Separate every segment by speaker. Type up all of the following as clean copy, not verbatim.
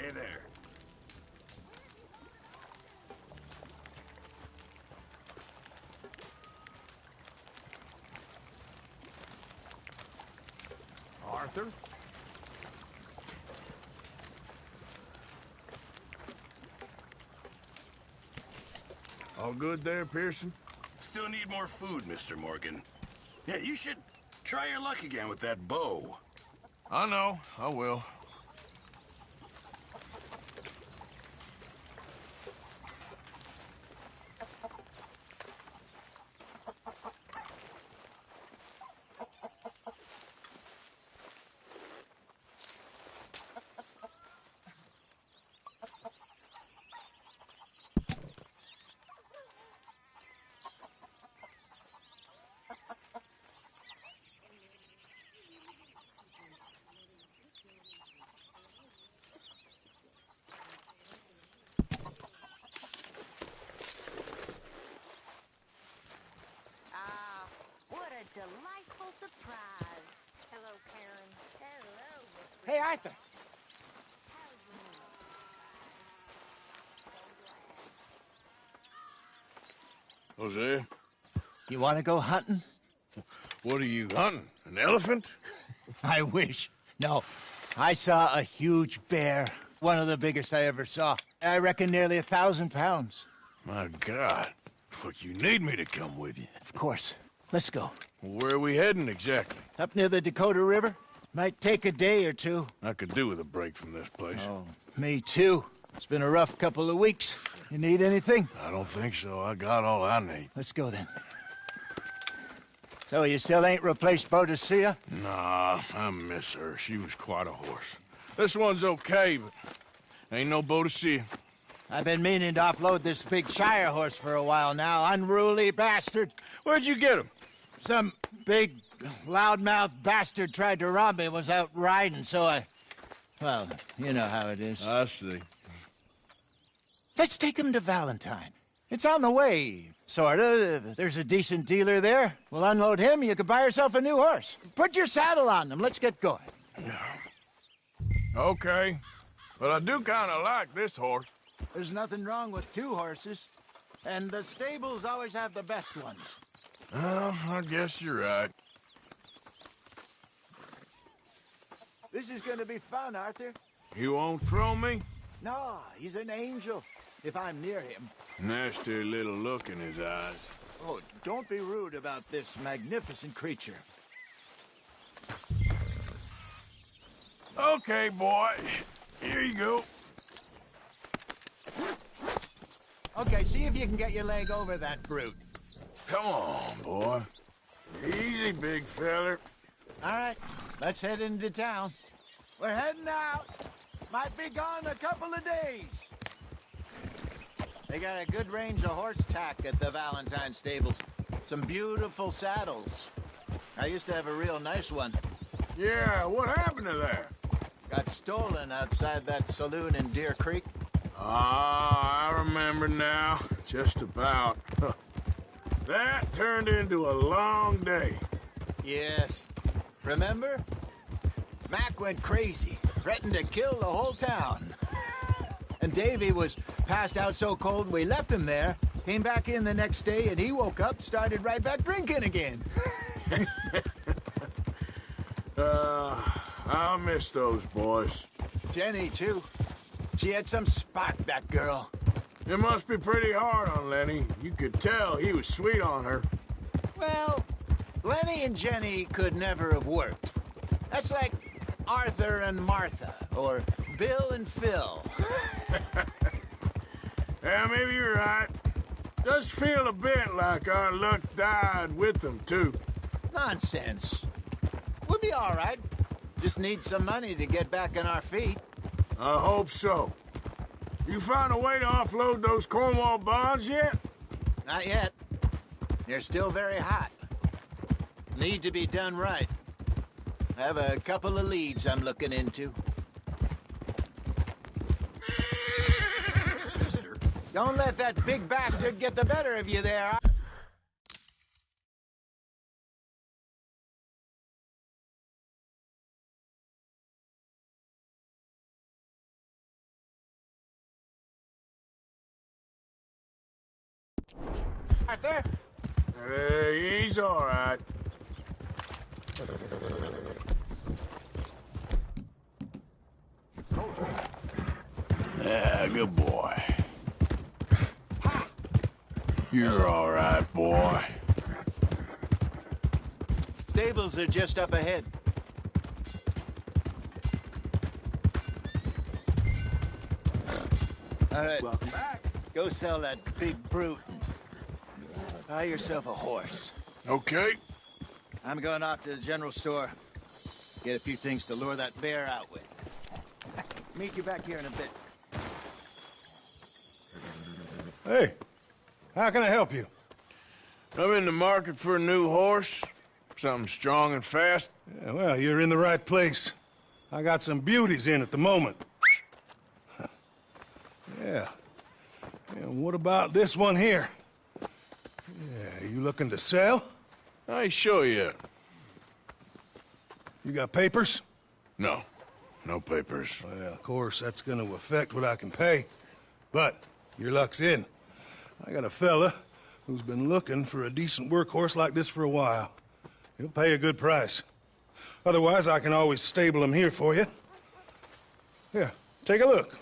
Speaker 1: Hey there.
Speaker 2: Arthur? All good there, Pearson?
Speaker 1: Still need more food, Mr. Morgan. Yeah, you should try your luck again with that bow.
Speaker 2: I know, I will.
Speaker 3: What a delightful surprise. Hello, Karen. Hello, Miss
Speaker 4: Hey, Arthur.
Speaker 2: Jose,
Speaker 4: You want to go hunting?
Speaker 2: what are you hunting? An elephant?
Speaker 4: I wish. No, I saw a huge bear. One of the biggest I ever saw. I reckon nearly 1,000 pounds.
Speaker 2: My God. But you need me to come with you.
Speaker 4: Of course. Let's go.
Speaker 2: Where are we heading exactly?
Speaker 4: Up near the Dakota River. Might take a day or two.
Speaker 2: I could do with a break from this place.
Speaker 4: Oh, me too. It's been a rough couple of weeks. You need anything?
Speaker 2: I don't think so. I got all I need.
Speaker 4: Let's go then. So you still ain't replaced Boadicea?
Speaker 2: Nah, I miss her. She was quite a horse. This one's okay, but ain't no Boadicea.
Speaker 4: I've been meaning to offload this big Shire horse for a while now. Unruly bastard.
Speaker 2: Where'd you get him?
Speaker 4: Some big, loudmouth bastard tried to rob me, was out riding, so well, you know how it is.
Speaker 2: I see.
Speaker 4: Let's take him to Valentine. It's on the way, sorta. If there's a decent dealer there, we'll unload him, you could buy yourself a new horse. Put your saddle on him, let's get going.
Speaker 2: Okay. But I do kind of like this horse.
Speaker 4: There's nothing wrong with two horses, and the stables always have the best ones.
Speaker 2: Well, I guess you're right.
Speaker 4: This is gonna be fun, Arthur.
Speaker 2: You won't throw me?
Speaker 4: No, he's an angel, if I'm near him.
Speaker 2: Nasty little look in his eyes.
Speaker 4: Oh, don't be rude about this magnificent creature.
Speaker 2: Okay, boy. Here you go.
Speaker 4: Okay, see if you can get your leg over that brute.
Speaker 2: Come on, boy. Easy, big feller.
Speaker 4: All right, let's head into town. We're heading out. Might be gone a couple of days. They got a good range of horse tack at the Valentine stables. Some beautiful saddles. I used to have a real nice one.
Speaker 2: Yeah, what happened to that?
Speaker 4: Got stolen outside that saloon in Deer Creek.
Speaker 2: Ah, I remember now. Just about. That turned into a long day.
Speaker 4: Yes. Remember? Mac went crazy, threatened to kill the whole town. And Davy was passed out so cold we left him there, came back in the next day, and he woke up, started right back drinking again.
Speaker 2: I'll miss those boys.
Speaker 4: Jenny, too. She had some spark, that girl.
Speaker 2: It must be pretty hard on Lenny. You could tell he was sweet on her.
Speaker 4: Well, Lenny and Jenny could never have worked. That's like Arthur and Martha, or Bill and Phil.
Speaker 2: Yeah, maybe you're right. Does feel a bit like our luck died with them, too.
Speaker 4: Nonsense. We'll be all right. Just need some money to get back on our feet.
Speaker 2: I hope so. You find a way to offload those Cornwall bonds yet?
Speaker 4: Not yet. They're still very hot. Need to be done right. I have a couple of leads I'm looking into. Don't let that big bastard get the better of you there. Arthur?
Speaker 2: Hey, he's all right. Yeah, good boy. You're all right, boy.
Speaker 4: Stables are just up ahead. All right. Welcome back. Go sell that big brute. Buy yourself a horse.
Speaker 2: Okay.
Speaker 4: I'm going off to the general store. Get a few things to lure that bear out with. Meet you back here in a bit.
Speaker 5: Hey, how can I help you?
Speaker 2: I'm in the market for a new horse. Something strong and fast.
Speaker 5: Yeah, well, you're in the right place. I got some beauties in at the moment. Yeah. And what about this one here? Yeah, you looking to sell?
Speaker 2: I show you.
Speaker 5: You got papers?
Speaker 2: No. No papers.
Speaker 5: Well, of course, that's gonna affect what I can pay. But your luck's in. I got a fella who's been looking for a decent workhorse like this for a while. He'll pay a good price. Otherwise, I can always stable him here for you. Here, take a look.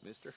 Speaker 4: mister.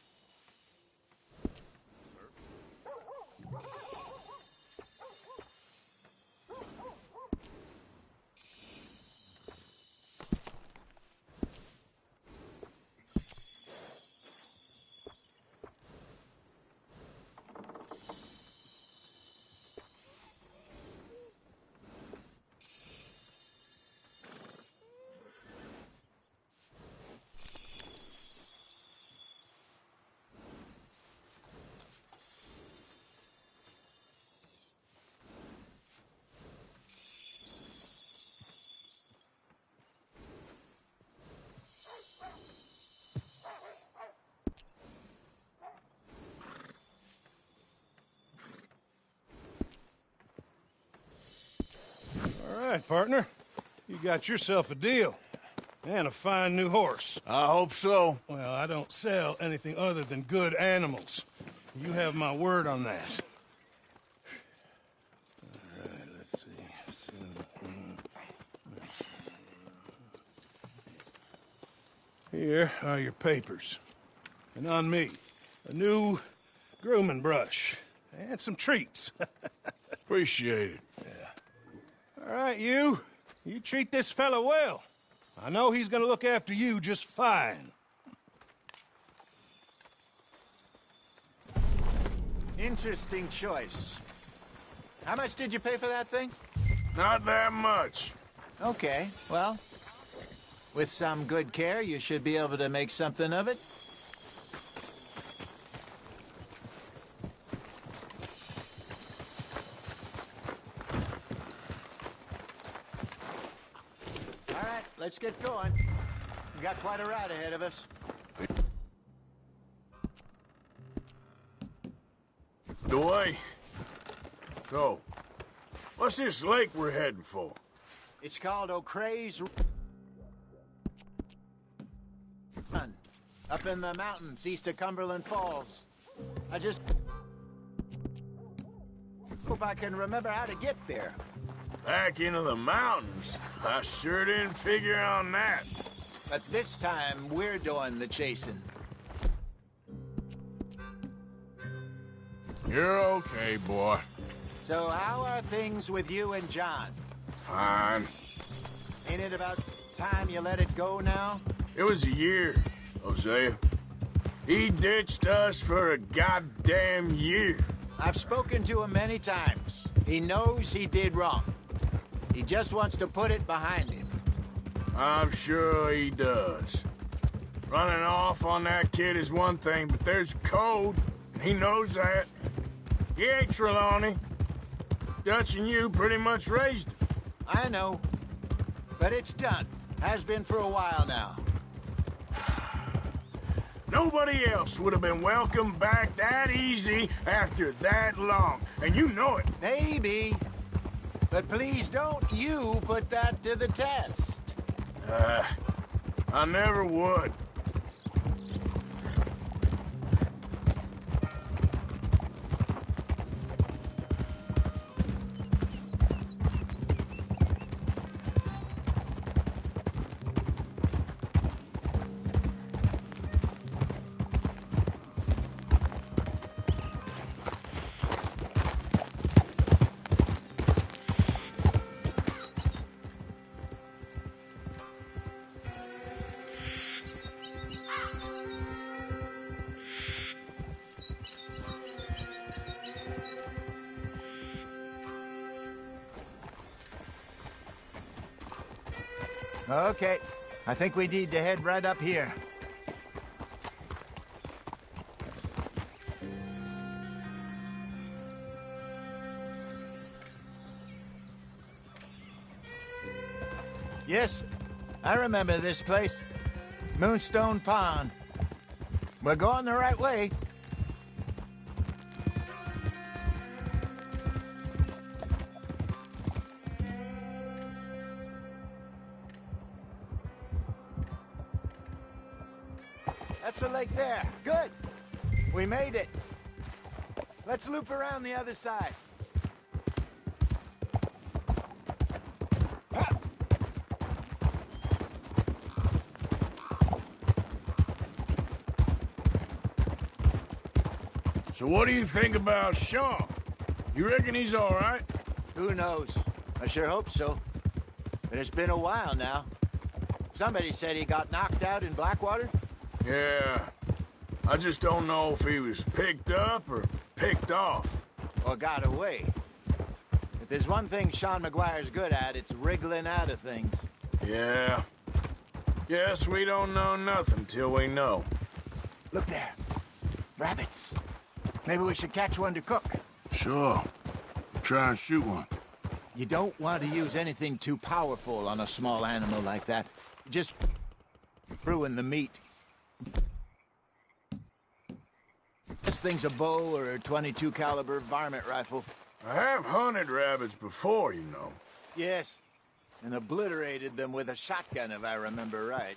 Speaker 5: All right, partner. You got yourself a deal. And a fine new horse.
Speaker 2: I hope so.
Speaker 5: Well, I don't sell anything other than good animals. You have my word on that. All right, let's see. Here are your papers. And on me, a new grooming brush. And some treats.
Speaker 2: Appreciate it.
Speaker 5: All right, you treat this fella well. I know he's gonna look after you just fine.
Speaker 4: Interesting choice. How much did you pay for that thing?
Speaker 2: Not that much.
Speaker 4: Okay, well, with some good care, you should be able to make something of it. All right, let's get going. We got quite a ride ahead of us.
Speaker 2: The way. So, what's this lake we're heading for?
Speaker 4: It's called O'Creagh's Run, up in the mountains east of Cumberland Falls. I just hope I can remember how to get there.
Speaker 2: Back into the mountains? I sure didn't figure on that.
Speaker 4: But this time, we're doing the chasing.
Speaker 2: You're okay, boy.
Speaker 4: So how are things with you and John?
Speaker 2: Fine.
Speaker 4: Ain't it about time you let it go now?
Speaker 2: It was a year, Hosea. He ditched us for a goddamn year.
Speaker 4: I've spoken to him many times. He knows he did wrong. He just wants to put it behind him.
Speaker 2: I'm sure he does. Running off on that kid is one thing, but there's a code, and he knows that. He ain't Trelawney. Dutch and you pretty much raised him.
Speaker 4: I know. But it's done. Has been for a while now.
Speaker 2: Nobody else would have been welcomed back that easy after that long, and you know it.
Speaker 4: Maybe. But please don't you put that to the test.
Speaker 2: I never would.
Speaker 4: Okay. I think we need to head right up here. Yes, I remember this place. Moonstone Pond. We're going the right way. That's the lake there. Good. We made it. Let's loop around the other side.
Speaker 2: So what do you think about Sean? You reckon he's all right?
Speaker 4: Who knows? I sure hope so. But it's been a while now. Somebody said he got knocked out in Blackwater?
Speaker 2: Yeah. I just don't know if he was picked up or picked off.
Speaker 4: Or got away. If there's one thing Sean McGuire's good at, it's wriggling out of things.
Speaker 2: Yeah. Guess we don't know nothing till we know.
Speaker 4: Look there. Rabbits. Maybe we should catch one to cook.
Speaker 2: Sure. Try and shoot one.
Speaker 4: You don't want to use anything too powerful on a small animal like that. Just ruin the meat. This thing's a bow or a .22 caliber varmint rifle.
Speaker 2: I have hunted rabbits before, you know.
Speaker 4: Yes, and obliterated them with a shotgun, if I remember right.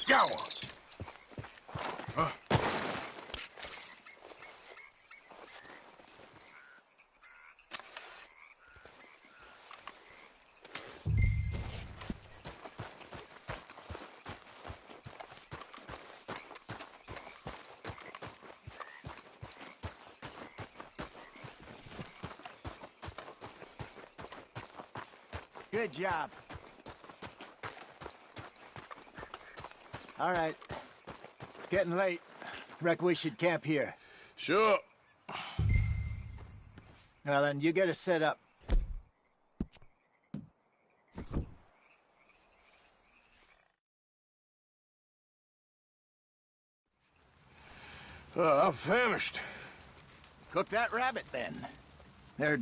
Speaker 2: Got one. Huh?
Speaker 4: Good job. All right. It's getting late. Reckon we should camp here.
Speaker 2: Sure.
Speaker 4: Well, then, you get us set up.
Speaker 2: I'm famished.
Speaker 4: Cook that rabbit, then. They're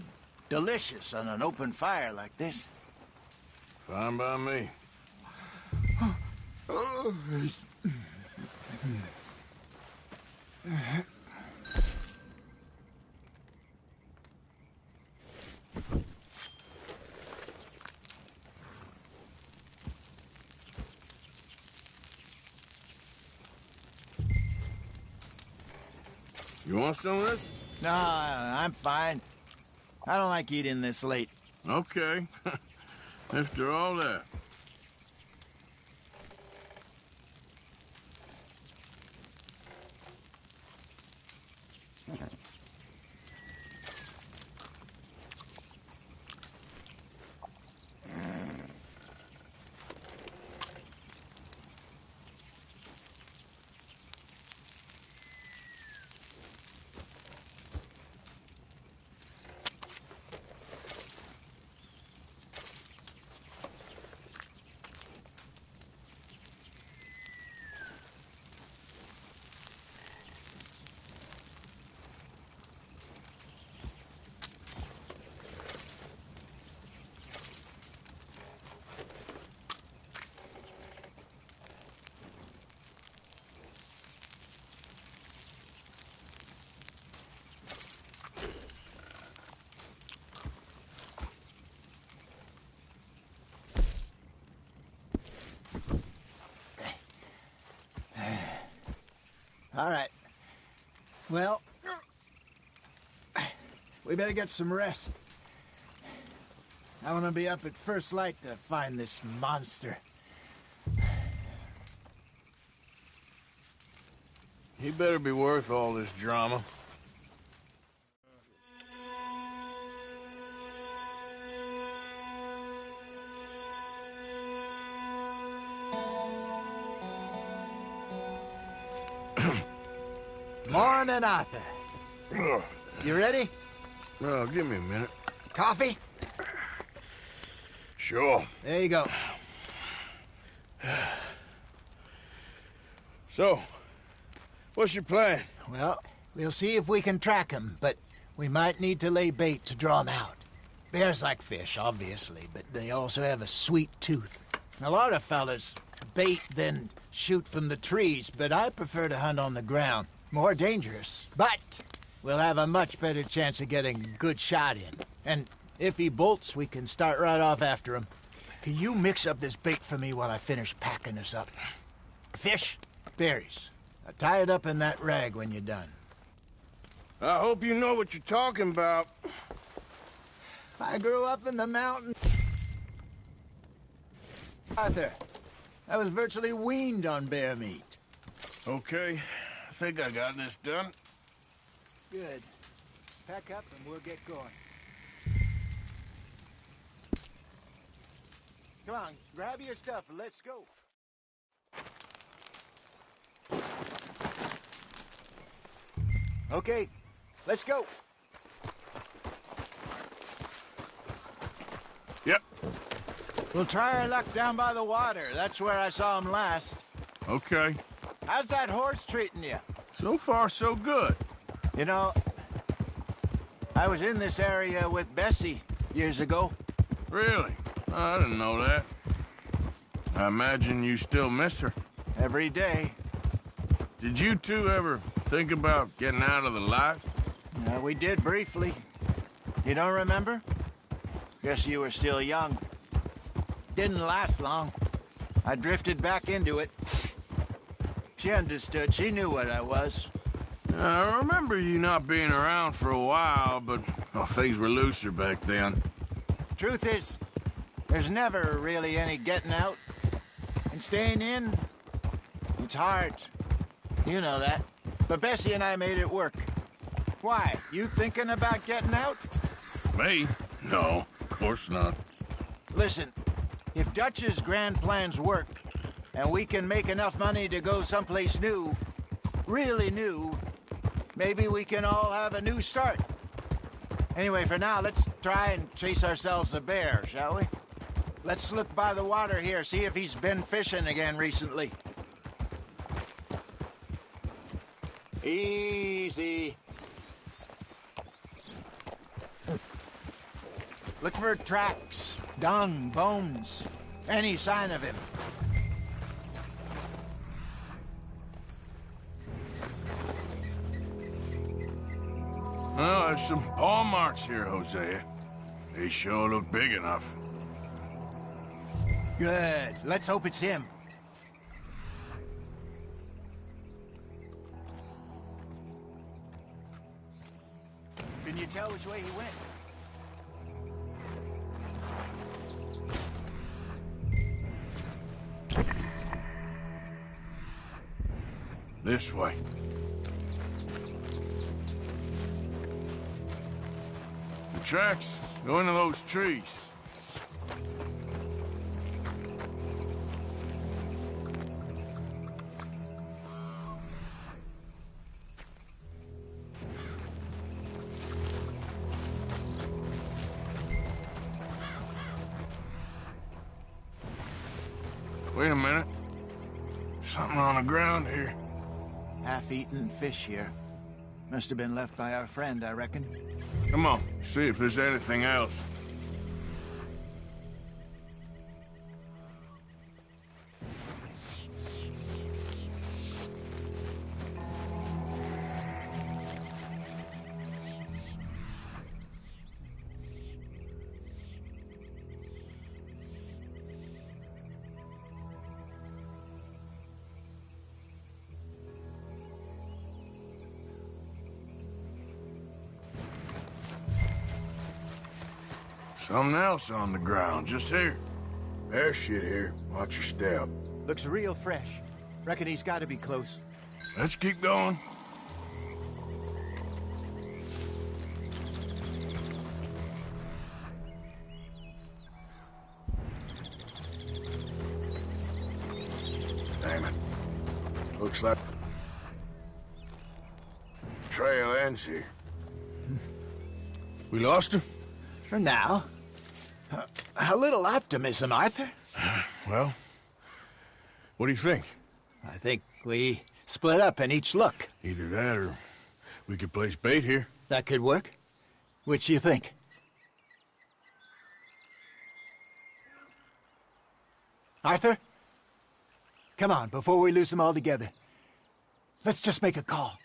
Speaker 4: delicious on an open fire like this.
Speaker 2: Fine by me. You want some of this?
Speaker 4: No, I'm fine. I don't like eating this late.
Speaker 2: Okay. After all that.
Speaker 4: All right. Well, we better get some rest. I want to be up at first light to find this monster.
Speaker 2: He better be worth all this drama.
Speaker 4: Morning, Arthur. You ready?
Speaker 2: Well, give me a minute.
Speaker 4: Coffee?
Speaker 2: Sure.
Speaker 4: There you go.
Speaker 2: So, what's your plan?
Speaker 4: Well, we'll see if we can track him, but we might need to lay bait to draw him out. Bears like fish, obviously, but they also have a sweet tooth. A lot of fellas bait, then shoot from the trees, but I prefer to hunt on the ground. More dangerous. But we'll have a much better chance of getting a good shot in. And if he bolts, we can start right off after him. Can you mix up this bait for me while I finish packing this up? Fish, berries. Now tie it up in that rag when you're done.
Speaker 2: I hope you know what you're talking about.
Speaker 4: I grew up in the mountains. Arthur, I was virtually weaned on bear meat.
Speaker 2: Okay, I think I got this done.
Speaker 4: Good. Pack up and we'll get going. Come on, grab your stuff and let's go. Okay, let's go.
Speaker 2: Yep.
Speaker 4: We'll try our luck down by the water. That's where I saw him last.
Speaker 2: Okay.
Speaker 4: How's that horse treating you?
Speaker 2: So far, so good.
Speaker 4: You know, I was in this area with Bessie years ago.
Speaker 2: Really? I didn't know that. I imagine you still miss her.
Speaker 4: Every day.
Speaker 2: Did you two ever think about getting out of the life?
Speaker 4: We did briefly. You don't remember? Guess you were still young. Didn't last long. I drifted back into it. She understood. She knew what I was.
Speaker 2: I remember you not being around for a while, but well, things were looser back then.
Speaker 4: Truth is, there's never really any getting out. And staying in, it's hard. You know that. But Bessie and I made it work. Why? You thinking about getting out?
Speaker 2: Me? No, of course not.
Speaker 4: Listen, if Dutch's grand plans work, and we can make enough money to go someplace new, really new, maybe we can all have a new start. Anyway, for now, let's try and chase ourselves a bear, shall we? Let's look by the water here, see if he's been fishing again recently. Easy. Look for tracks, dung, bones, any sign of him.
Speaker 2: Well, there's some paw marks here, Hosea. They sure look big enough.
Speaker 4: Good. Let's hope it's him. Can you tell which way he went?
Speaker 2: This way. The tracks go into those trees. Wait a minute. Something on the ground here.
Speaker 4: Half-eaten fish here. Must have been left by our friend, I reckon.
Speaker 2: Come on, see if there's anything else. Something else on the ground, just here. Bear shit here. Watch your step.
Speaker 4: Looks real fresh. Reckon he's got to be close.
Speaker 2: Let's keep going. Damn it. Looks like trail ends here. We lost him?
Speaker 4: For now. A little optimism, Arthur.
Speaker 2: Well, what do you think?
Speaker 4: I think we split up and each look.
Speaker 2: Either that or we could place bait here.
Speaker 4: That could work. Which you think? Arthur? Come on, before we lose them all together. Let's just make a call.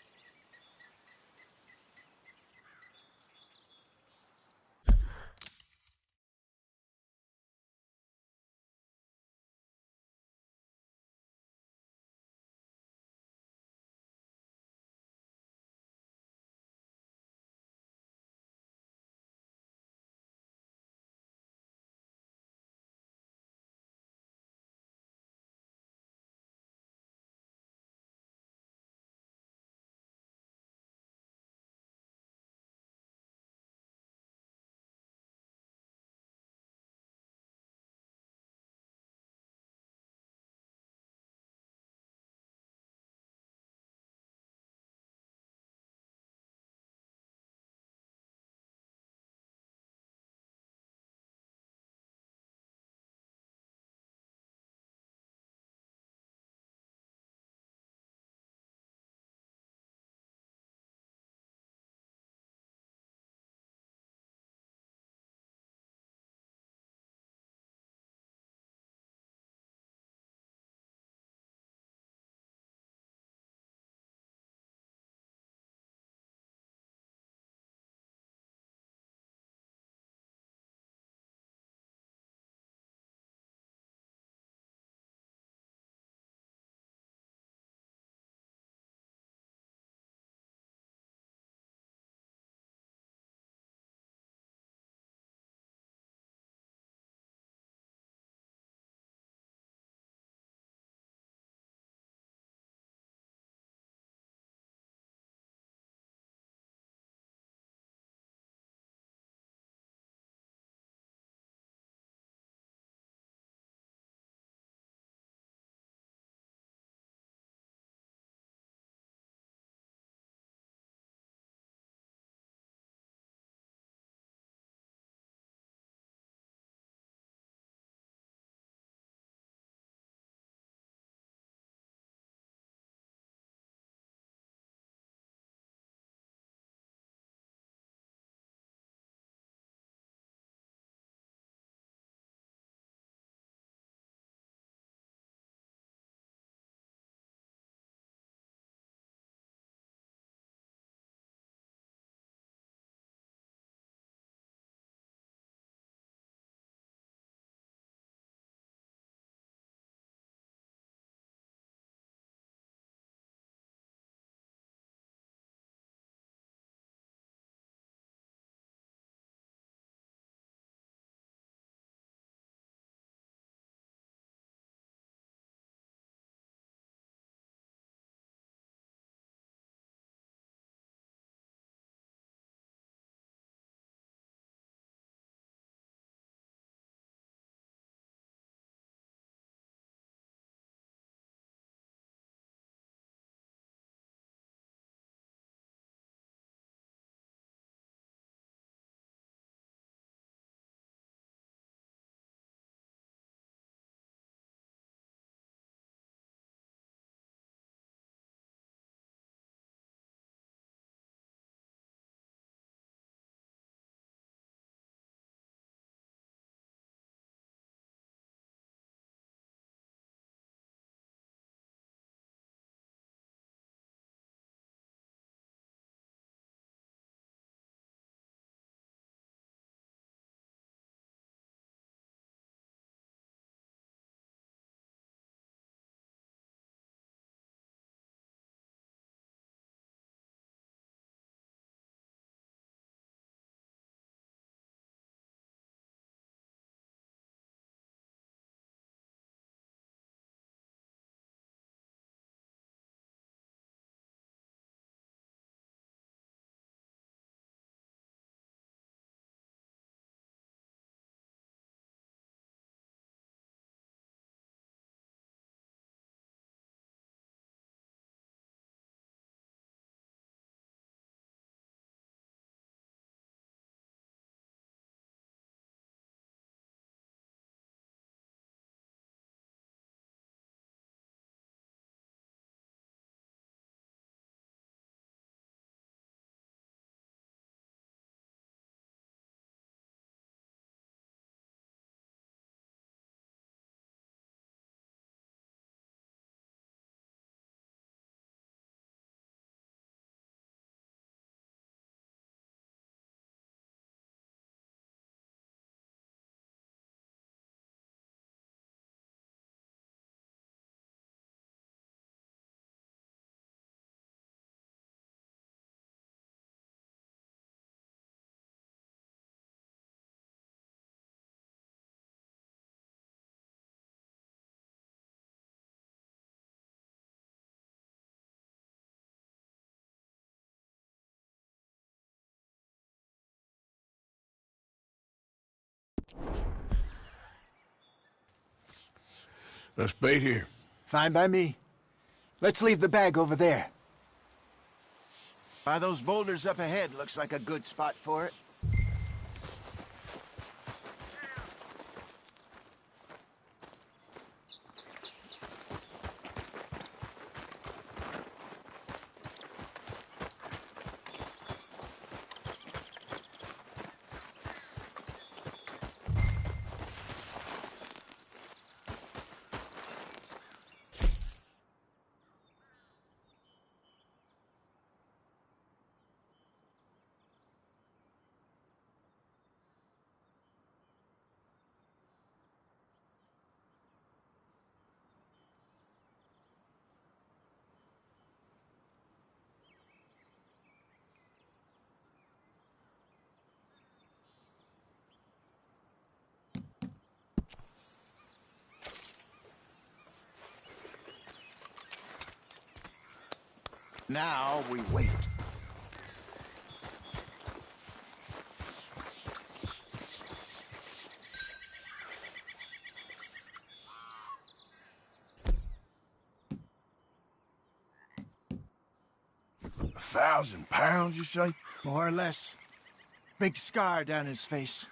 Speaker 2: Let's bait here.
Speaker 4: Fine by me. Let's leave the bag over there. By those boulders up ahead, looks like a good spot for it. Now we wait.
Speaker 2: £1,000, you say?
Speaker 4: More or less. Big scar down his face.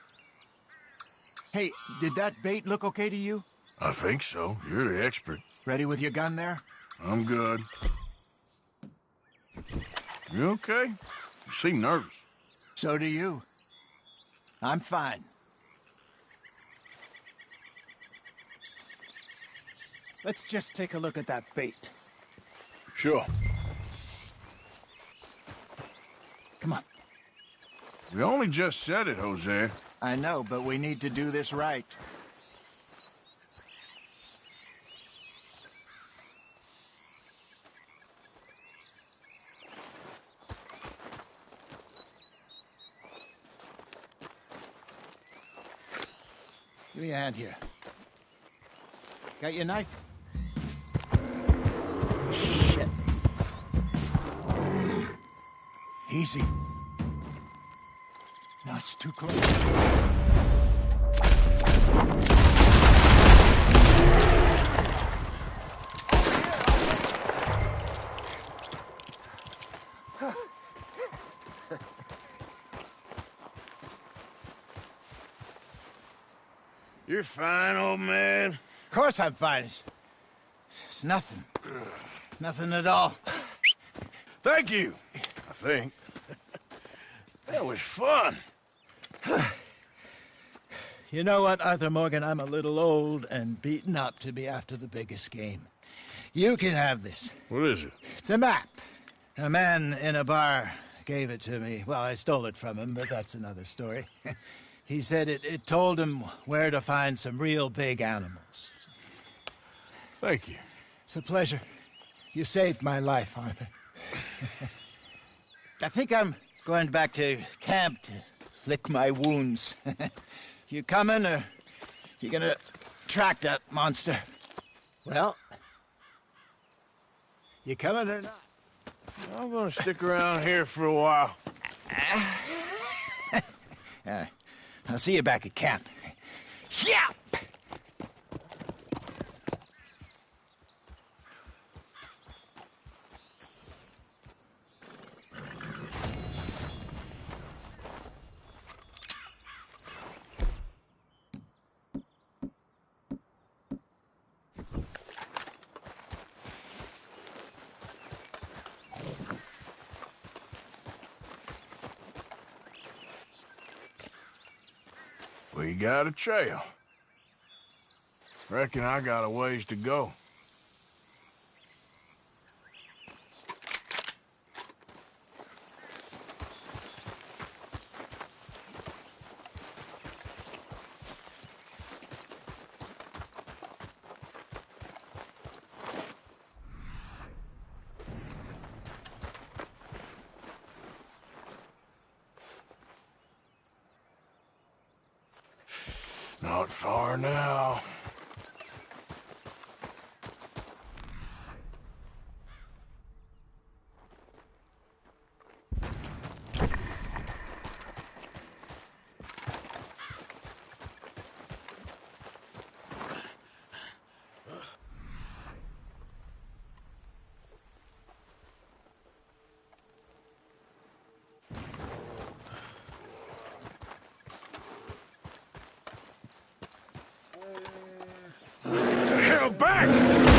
Speaker 4: Hey, did that bait look okay to you?
Speaker 2: I think so. You're the expert.
Speaker 4: Ready with your gun there?
Speaker 2: I'm good. You okay? You seem nervous.
Speaker 4: So do you. I'm fine. Let's just take a look at that bait.
Speaker 2: Sure.
Speaker 4: Come on.
Speaker 2: We only just said it, Jose.
Speaker 4: I know, but we need to do this right. Give me a hand here. Got your knife? Shit. Easy. No, it's too close.
Speaker 2: You're fine, old man.
Speaker 4: Of course I'm fine. It's nothing. Nothing at all.
Speaker 2: Thank you, I think. That was fun.
Speaker 4: You know what, Arthur Morgan? I'm a little old and beaten up to be after the biggest game. You can have this.
Speaker 2: What is it?
Speaker 4: It's a map. A man in a bar gave it to me. Well, I stole it from him, but that's another story. He said it told him where to find some real big animals.
Speaker 2: Thank you.
Speaker 4: It's a pleasure. You saved my life, Arthur. I think I'm going back to camp to lick my wounds. You coming, or you gonna track that monster? Well, you coming or not?
Speaker 2: I'm gonna stick around here for a while.
Speaker 4: I'll see you back at camp. Yeah!
Speaker 2: We got a trail. Reckon I got a ways to go. Not far now. Kyle, back!